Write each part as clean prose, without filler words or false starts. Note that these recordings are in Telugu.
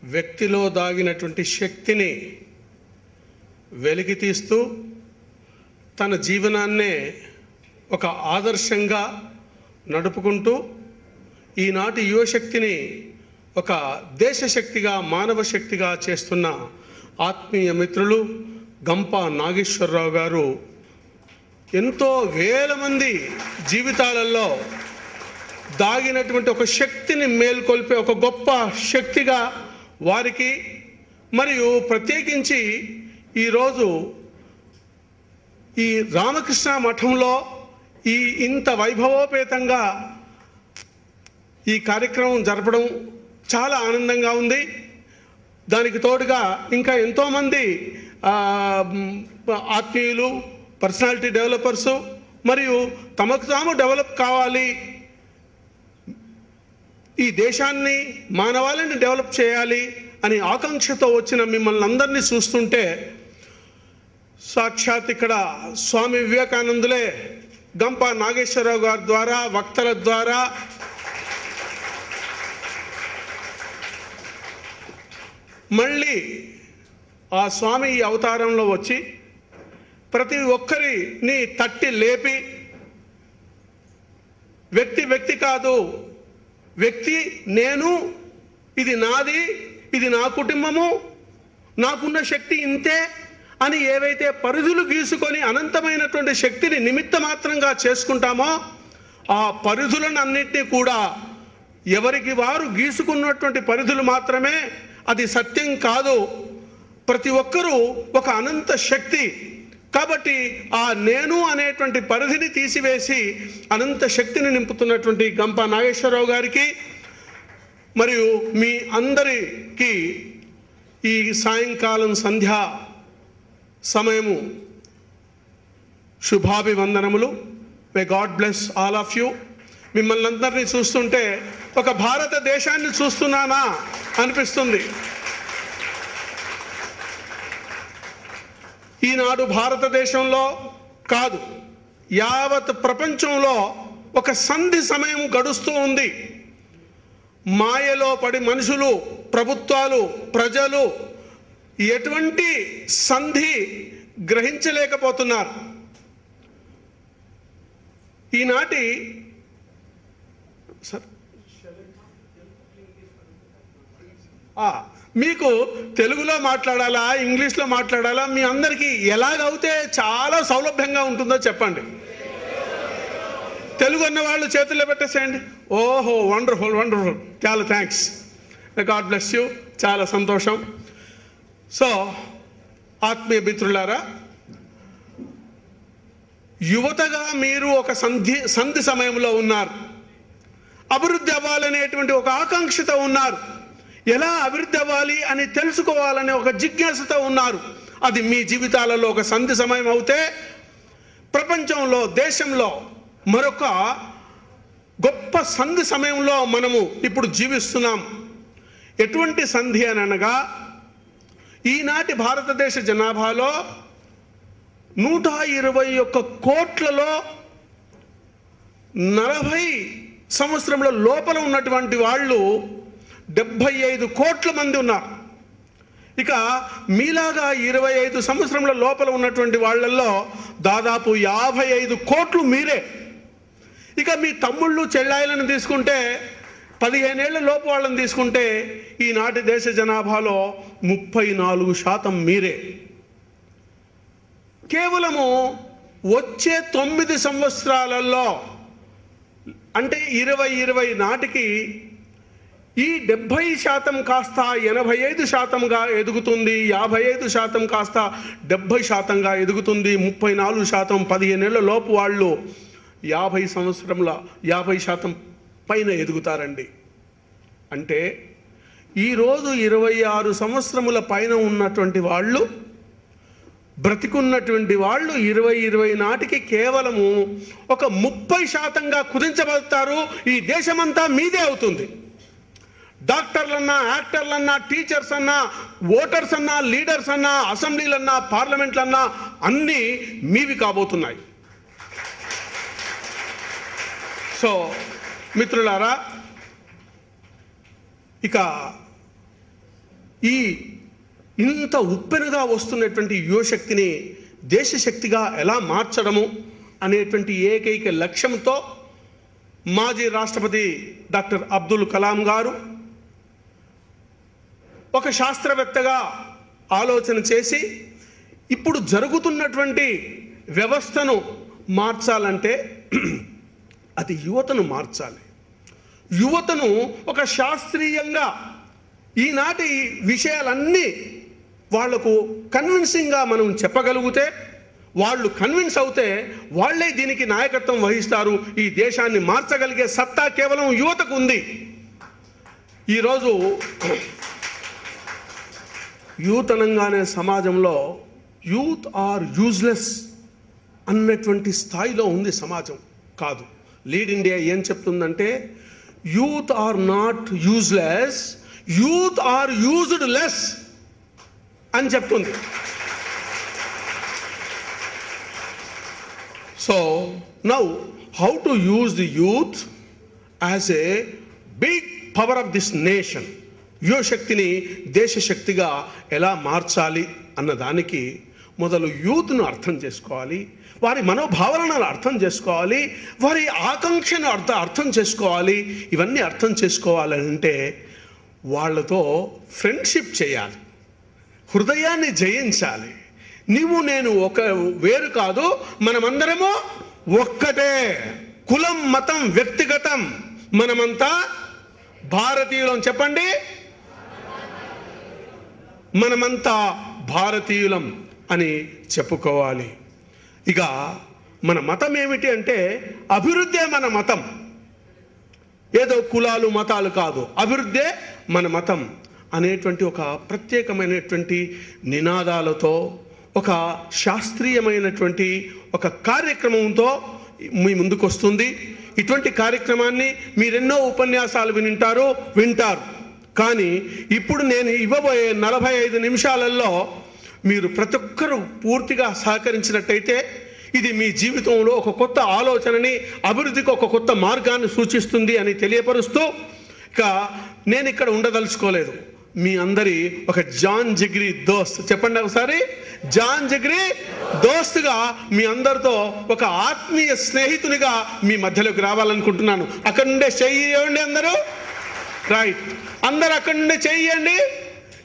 వ్యక్తిలో దాగినటువంటి శక్తిని వెలికి తీస్తూ తన జీవనాన్నే ఒక ఆదర్శంగా నడుపుకుంటూ ఈనాటి యువశక్తిని ఒక దేశశక్తిగా మానవ శక్తిగా చేస్తున్న ఆత్మీయ మిత్రులు గంప నాగేశ్వరరావు గారు ఎంతో వేల మంది జీవితాలలో దాగినటువంటి ఒక శక్తిని మేల్కొల్పే ఒక గొప్ప శక్తిగా వారికి, మరియు ప్రత్యేకించి ఈరోజు ఈ రామకృష్ణ మఠంలో ఇంత వైభవోపేతంగా ఈ కార్యక్రమం జరపడం చాలా ఆనందంగా ఉంది. దానికి తోడుగా ఇంకా ఎంతోమంది ఆత్మీయులు, పర్సనాలిటీ డెవలపర్సు, మరియు తమకు తాము డెవలప్ కావాలి, ఈ దేశాన్ని మానవాళిని డెవలప్ చేయాలి అని ఆకాంక్షతో వచ్చిన మిమ్మల్ని అందరినీ చూస్తుంటే సాక్షాత్ ఇక్కడ స్వామి వివేకానందులే గంప నాగేశ్వరరావు గారి ద్వారా, వక్తల ద్వారా మళ్ళీ ఆ స్వామి ఈ అవతారంలో వచ్చి ప్రతి ఒక్కరిని తట్టి లేపి, వ్యక్తి కాదు, వ్యక్తి నేను, ఇది నాది, ఇది నా కుటుంబము, నాకున్న శక్తి ఇంతే అని ఏవైతే పరిధులు గీసుకొని అనంతమైనటువంటి శక్తిని నిమిత్త మాత్రంగా చేసుకుంటామో ఆ పరిధులను అన్నింటినీ కూడా ఎవరికి వారు గీసుకున్నటువంటి పరిధులు మాత్రమే, అది సత్యం కాదు. ప్రతి ఒక్కరూ ఒక అనంత శక్తి. కాబట్టి ఆ నేను అనేటువంటి పరిధిని తీసివేసి అనంత శక్తిని నింపుతున్నటువంటి గంప నాగేశ్వరరావు గారికి మరియు మీ అందరికీ ఈ సాయంకాలం సంధ్యా సమయము శుభాభివందనములు. May God bless all of you. మిమ్మల్ని అందరినీ చూస్తుంటే ఒక భారతదేశాన్ని చూస్తున్నానా అనిపిస్తుంది. ఈనాడు భారతదేశంలో కాదు, యావత్ ప్రపంచంలో ఒక సంధి సమయం గడుస్తూ ఉంది. మాయలో పడి మనుషులు, ప్రభుత్వాలు, ప్రజలు ఎటువంటి సంధి గ్రహించలేకపోతున్నారు. ఈనాటి మీకు తెలుగులో మాట్లాడాలా, ఇంగ్లీష్లో మాట్లాడాలా, మీ అందరికీ ఎలాగైతే చాలా సౌలభ్యంగా ఉంటుందో చెప్పండి. తెలుగు అన్న వాళ్ళు చేతుల్లో పెట్టేసేయండి. ఓహో, వండర్ఫుల్ వండర్ఫుల్, చాలా థ్యాంక్స్, గాడ్ బ్లెస్ యూ, చాలా సంతోషం. సో ఆత్మీయ మిత్రులారా, యువతగా మీరు ఒక సంధి సమయంలో ఉన్నారు. అభివృద్ధి అవ్వాలనేటువంటి ఒక ఆకాంక్షతో ఉన్నారు. ఎలా అభివృద్ధి అవ్వాలి అని తెలుసుకోవాలనే ఒక జిజ్ఞాసతో ఉన్నారు. అది మీ జీవితాలలో ఒక సంధి సమయం అవుతే ప్రపంచంలో, దేశంలో మరొక గొప్ప సంధి సమయంలో మనము ఇప్పుడు జీవిస్తున్నాం. ఎటువంటి సంధి అని అనగా, ఈనాటి భారతదేశ జనాభాలో 121 కోట్లలో 40 సంవత్సరంలో లోపల ఉన్నటువంటి వాళ్ళు 75 కోట్ల మంది ఉన్నారు. ఇక మీలాగా 25 సంవత్సరంలో లోపల ఉన్నటువంటి వాళ్ళల్లో దాదాపు 55 కోట్లు మీరే. ఇక మీ తమ్ముళ్ళు, చెల్లాయిలను తీసుకుంటే 15 ఏళ్ల లోపు వాళ్ళని తీసుకుంటే ఈనాటి దేశ జనాభాలో 34% మీరే. కేవలము వచ్చే 9 సంవత్సరాలలో, అంటే 2020 నాటికి ఈ 70% కాస్త 85%గా ఎదుగుతుంది, 55% కాస్త 70%గా ఎదుగుతుంది, 34% 15 ఏళ్ల లోపు వాళ్ళు 50% పైన ఎదుగుతారండి. అంటే ఈరోజు 26 సంవత్సరముల పైన ఉన్నటువంటి వాళ్ళు, బ్రతికున్నటువంటి వాళ్ళు 2020 నాటికి కేవలము ఒక 30%గా కుదించబడతారు. ఈ దేశమంతా మీదే అవుతుంది. డాక్టర్లన్నా, యాక్టర్లన్నా, టీచర్స్ అన్నా, ఓటర్స్ అన్నా, లీడర్స్ అన్నా, అసెంబ్లీలన్నా, పార్లమెంట్లన్నా అన్నీ మీవి కాబోతున్నాయి. సో మిత్రులారా, ఇక ఈ ఇంత ఉప్పెనగా వస్తున్నటువంటి యువశక్తిని దేశశక్తిగా ఎలా మార్చడము అనేటువంటి ఏకైక లక్ష్యంతో మాజీ రాష్ట్రపతి డాక్టర్ అబ్దుల్ కలాం గారు ఒక శాస్త్రవేత్తగా ఆలోచన చేసి ఇప్పుడు జరుగుతున్నటువంటి వ్యవస్థను మార్చాలంటే అది యువతను మార్చాలి. యువతను ఒక శాస్త్రీయంగా ఈనాటి విషయాలన్నీ వాళ్లకు కన్విన్సింగ్గా మనం చెప్పగలిగితే, వాళ్ళు కన్విన్స్ అవుతే వాళ్ళే దీనికి నాయకత్వం వహిస్తారు. ఈ దేశాన్ని మార్చగలిగే సత్తా కేవలం యువతకు ఉంది. ఈరోజు యూత్ అనగానే సమాజంలో యూత్ ఆర్ యూజ్లెస్ అన్నటువంటి స్థాయిలో ఉంది సమాజం. కాదు, లీడ్ ఇండియా ఏం చెప్తుందంటే youth are not useless, youth are used less అని చెప్తుంది. So now how to use the youth as a big power of this nation, యువశక్తిని దేశశక్తిగా ఎలా మార్చాలి అన్నదానికి మొదలు యూత్ను అర్థం చేసుకోవాలి, వారి మనోభావాలను అర్థం చేసుకోవాలి, వారి ఆకాంక్షను అర్థం చేసుకోవాలి. ఇవన్నీ అర్థం చేసుకోవాలంటే వాళ్ళతో ఫ్రెండ్షిప్ చేయాలి, హృదయాన్ని జయించాలి. నీవు నేను ఒక వేరు కాదు, మనమందరము ఒక్కటే. కులం మతం వ్యక్తిగతం, మనమంతా భారతీయులం. చెప్పండి, మనమంతా భారతీయులం అని చెప్పుకోవాలి. ఇక మన మతం ఏమిటి అంటే అభివృద్ధే మన మతం. ఏదో కులాలు మతాలు కాదు, అభివృద్ధే మన మతం అనేటువంటి ఒక ప్రత్యేకమైనటువంటి నినాదాలతో, ఒక శాస్త్రీయమైనటువంటి ఒక కార్యక్రమంతో మీ ముందుకు వస్తుంది. ఇటువంటి కార్యక్రమాన్ని మీరెన్నో ఉపన్యాసాలు వింటారు. కానీ ఇప్పుడు నేను ఇవ్వబోయే 45 నిమిషాలలో మీరు ప్రతి ఒక్కరూ పూర్తిగా సహకరించినట్టయితే ఇది మీ జీవితంలో ఒక కొత్త ఆలోచనని, అభివృద్ధికి ఒక కొత్త మార్గాన్ని సూచిస్తుంది అని తెలియపరుస్తూ, ఇక నేను ఇక్కడ ఉండదలుచుకోలేదు. మీ అందరి ఒక జాన్ జిగ్రీ దోస్త్, చెప్పండి ఒకసారి, జాన్ జిగ్రీ దోస్తుగా మీ అందరితో ఒక ఆత్మీయ స్నేహితునిగా మీ మధ్యలోకి రావాలనుకుంటున్నాను. అక్కడ నుండే చెయ్యండి అందరూ, రైట్, అందరు అక్కడ నుండే చెయ్యండి.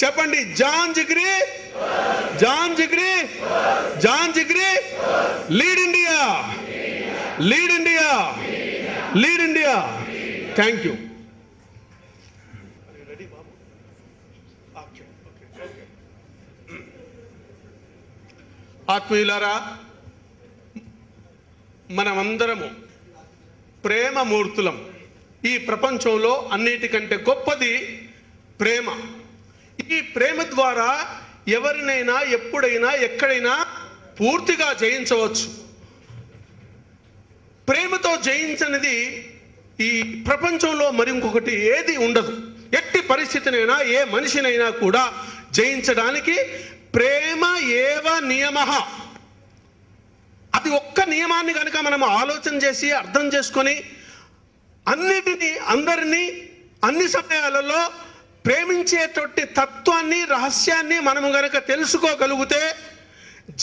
చెప్పండి, జాన్ జిగ్రీ, జాన్ జిగ్రీ, జాన్ జిగ్రీ, lead India, lead India, lead India. Thank you. ఆత్మీయులారా, మనమందరము ప్రేమమూర్తులం. ఈ ప్రపంచంలో అన్నిటికంటే గొప్పది ప్రేమ. ఈ ప్రేమ ద్వారా ఎవరినైనా ఎప్పుడైనా ఎక్కడైనా పూర్తిగా జయించవచ్చు. ప్రేమతో జయించనిది ఈ ప్రపంచంలో మరి ఇంకొకటి ఏది ఉండదు. ఎట్టి పరిస్థితినైనా ఏ మనిషినైనా కూడా జయించడానికి ప్రేమ ఏవ నియమః, అది ఒక్క నియమాన్ని కనుక మనం ఆలోచన చేసి అర్థం చేసుకొని అన్నిటినీ, అందరినీ, అన్ని సమయాలలో ప్రేమించేటువంటి తత్వాన్ని, రహస్యాన్ని మనము గనక తెలుసుకోగలిగితే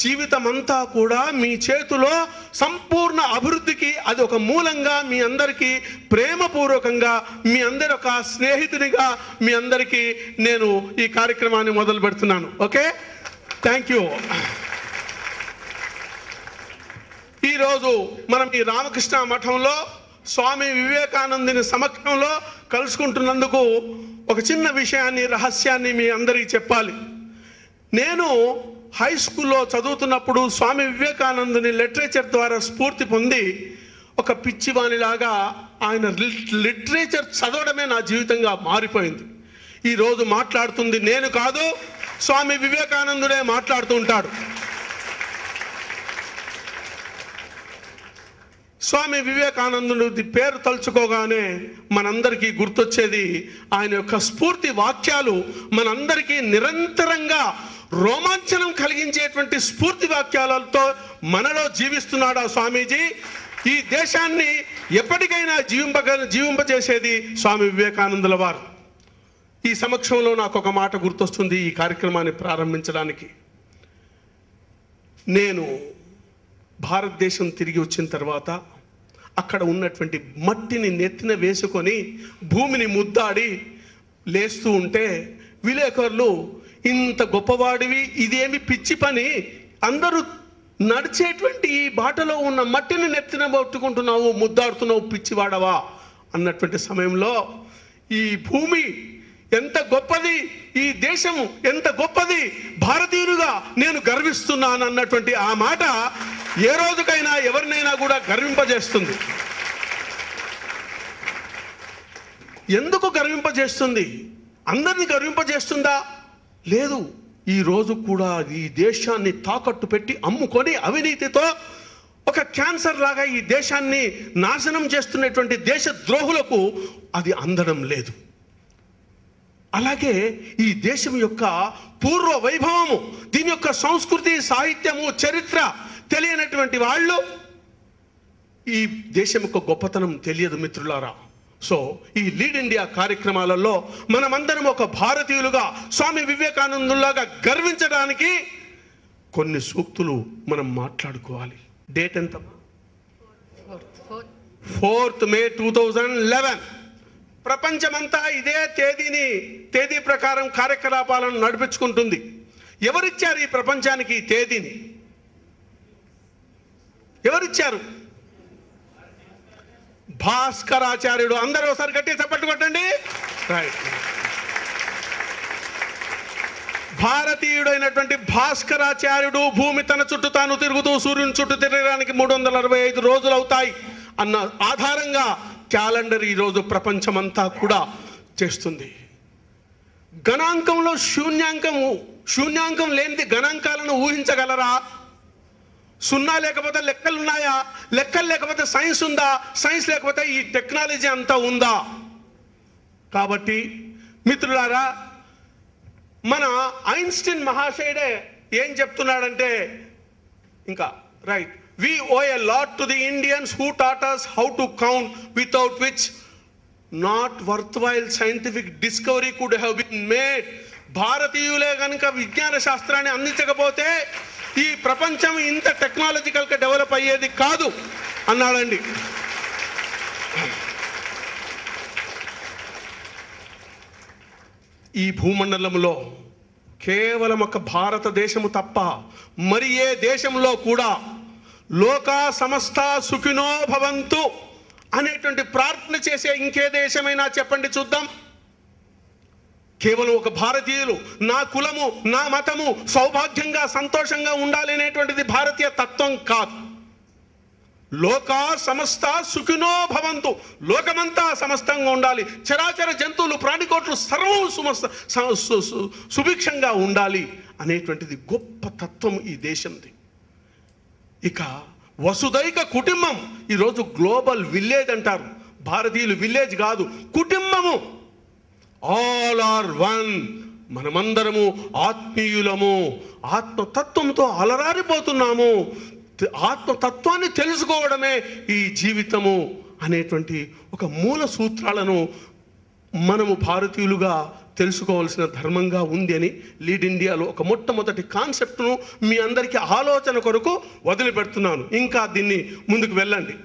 జీవితం అంతా కూడా మీ చేతిలో సంపూర్ణ అభివృద్ధికి అది ఒక మూలంగా, మీ అందరికీ ప్రేమపూర్వకంగా, మీ అందరి ఒక స్నేహితునిగా మీ అందరికీ నేను ఈ కార్యక్రమాన్ని మొదలు పెడుతున్నాను. Okay, thank you. ఈరోజు మనం ఈ రామకృష్ణ మఠంలో స్వామి వివేకానందుని సమక్షంలో కలుసుకుంటున్నందుకు ఒక చిన్న విషయాన్ని, రహస్యాన్ని మీ అందరికీ చెప్పాలి. నేను హై స్కూల్లో చదువుతున్నప్పుడు స్వామి వివేకానందుని లిటరేచర్ ద్వారా స్ఫూర్తి పొంది ఒక పిచ్చివానిలాగా ఆయన లిటరేచర్ చదవడమే నా జీవితంగా మారిపోయింది. ఈరోజు మాట్లాడుతుంది నేను కాదు, స్వామి వివేకానందుడే మాట్లాడుతూ ఉంటాడు. స్వామి వివేకానందుడి పేరు తలుచుకోగానే మనందరికీ గుర్తొచ్చేది ఆయన యొక్క స్ఫూర్తి వాక్యాలు. మనందరికీ నిరంతరంగా రోమాంచనం కలిగించేటువంటి స్ఫూర్తి వాక్యాలతో మనలో జీవిస్తున్నాడు ఆ స్వామీజీ. ఈ దేశాన్ని ఎప్పటికైనా జీవింపజేసేది స్వామి వివేకానందుల వారు. ఈ సమక్షంలో నాకు ఒక మాట గుర్తొస్తుంది ఈ కార్యక్రమాన్ని ప్రారంభించడానికి. నేను భారతదేశం తిరిగి వచ్చిన తర్వాత అక్కడ ఉన్నటువంటి మట్టిని నెత్తిన వేసుకొని భూమిని ముద్దాడి లేస్తూ ఉంటే విలేకరులు, ఇంత గొప్పవాడివి, ఇదేమి పిచ్చి పని, అందరూ నడిచేటువంటి ఈ బాటలో ఉన్న మట్టిని నెత్తిన పట్టుకుంటున్నావు, ముద్దాడుతున్నావు, పిచ్చివాడవా అన్నటువంటి సమయంలో ఈ భూమి ఎంత గొప్పది, ఈ దేశము ఎంత గొప్పది, భారతీయులుగా నేను గర్విస్తున్నాను అన్నటువంటి ఆ మాట ఏ రోజుకైనా ఎవరినైనా కూడా గర్వింపజేస్తుంది. ఎందుకు గర్వింపజేస్తుంది? అందరినీ గర్వింపజేస్తుందా? లేదు. ఈ రోజు కూడా ఈ దేశాన్ని తాకట్టు పెట్టి అమ్ముకొని అవినీతితో ఒక క్యాన్సర్ లాగా ఈ దేశాన్ని నాశనం చేస్తున్నటువంటి దేశ ద్రోహులకు అది అందడం లేదు. అలాగే ఈ దేశం యొక్క పూర్వ వైభవము, దీని యొక్క సంస్కృతి, సాహిత్యము, చరిత్ర తెలియనటువంటి వాళ్ళు ఈ దేశం యొక్క గొప్పతనం తెలియదు మిత్రులారా. సో ఈ లీడ్ ఇండియా కార్యక్రమాలలో మనమందరం ఒక భారతీయులుగా స్వామి వివేకానందులాగా గర్వించడానికి కొన్ని సూక్తులు మనం మాట్లాడుకోవాలి. డేట్ ఎంత? 4th May 2011. ప్రపంచమంతా ఇదే తేదీ ప్రకారం కార్యకలాపాలను నడిపించుకుంటుంది. ఎవరిచ్చారు ఈ ప్రపంచానికి ఈ తేదీని? ఎవరిచ్చారు? భాస్కరాచార్యుడు. అందరూ ఒకసారి గట్టి చప్పట్లు కొట్టండి. రైట్. భారతీయుడైనటువంటి భాస్కరాచార్యుడు భూమి తన చుట్టూ తాను తిరుగుతూ సూర్యుని చుట్టూ తిరగడానికి 365 రోజులు అవుతాయి అన్న ఆధారంగా క్యాలెండర్ ఈరోజు ప్రపంచమంతా కూడా చేస్తుంది. గణాంకంలో శూన్యాంకం లేనిది గణాంకాలను ఊహించగలరా? సున్నా లేకపోతే లెక్కలు ఉన్నాయా? లెక్కలు లేకపోతే సైన్స్ ఉందా? సైన్స్ లేకపోతే ఈ టెక్నాలజీ అంతా ఉందా? కాబట్టి మిత్రులారా, మన ఐన్స్టీన్ మహాశయుడే ఏం చెప్తున్నాడంటే, ఇంకా right, we owe a lot to the Indians who taught us how to count, without which not worthwhile scientific discovery could have been made. భారతీయులే కనుక విజ్ఞాన శాస్త్రాన్ని అందించకపోతే ఈ ప్రపంచం ఇంత టెక్నాలజికల్గా డెవలప్ అయ్యేది కాదు అన్నాడండి. ఈ భూమండలంలో కేవలం ఒక భారతదేశము తప్ప మరి ఏ దేశంలో కూడా లోకా సమస్త సుఖినో భవంతు అనేటువంటి ప్రార్థన చేసే ఇంకే దేశమైనా చెప్పండి చూద్దాం. కేవలం ఒక భారతీయులు, నా కులము, నా మతము సౌభాగ్యంగా సంతోషంగా ఉండాలి అనేటువంటిది భారతీయ తత్వం కాదు. లోకా సమస్త సుఖినో భవంతు, లోకమంతా సమస్తంగా ఉండాలి, చరాచర జంతువులు, ప్రాణికోట్లు సర్వం సుభిక్షంగా ఉండాలి అనేటువంటిది గొప్ప తత్వం ఈ దేశంది. ఇక వసుదైక కుటుంబం, ఈరోజు గ్లోబల్ విలేజ్ అంటారు. భారతీయులు విలేజ్ కాదు, కుటుంబము. All are one. మనమందరము ఆత్మీయులము, ఆత్మతత్వంతో అలరారిపోతున్నాము. ఆత్మతత్వాన్ని తెలుసుకోవడమే ఈ జీవితము అనేటువంటి ఒక మూల సూత్రాలను మనము భారతీయులుగా తెలుసుకోవాల్సిన ధర్మంగా ఉంది అని లీడ్ ఇండియాలో ఒక మొట్టమొదటి కాన్సెప్ట్ను మీ అందరికీ ఆలోచన కొరకు వదిలిపెడుతున్నాను. ఇంకా దీన్ని ముందుకు వెళ్ళండి.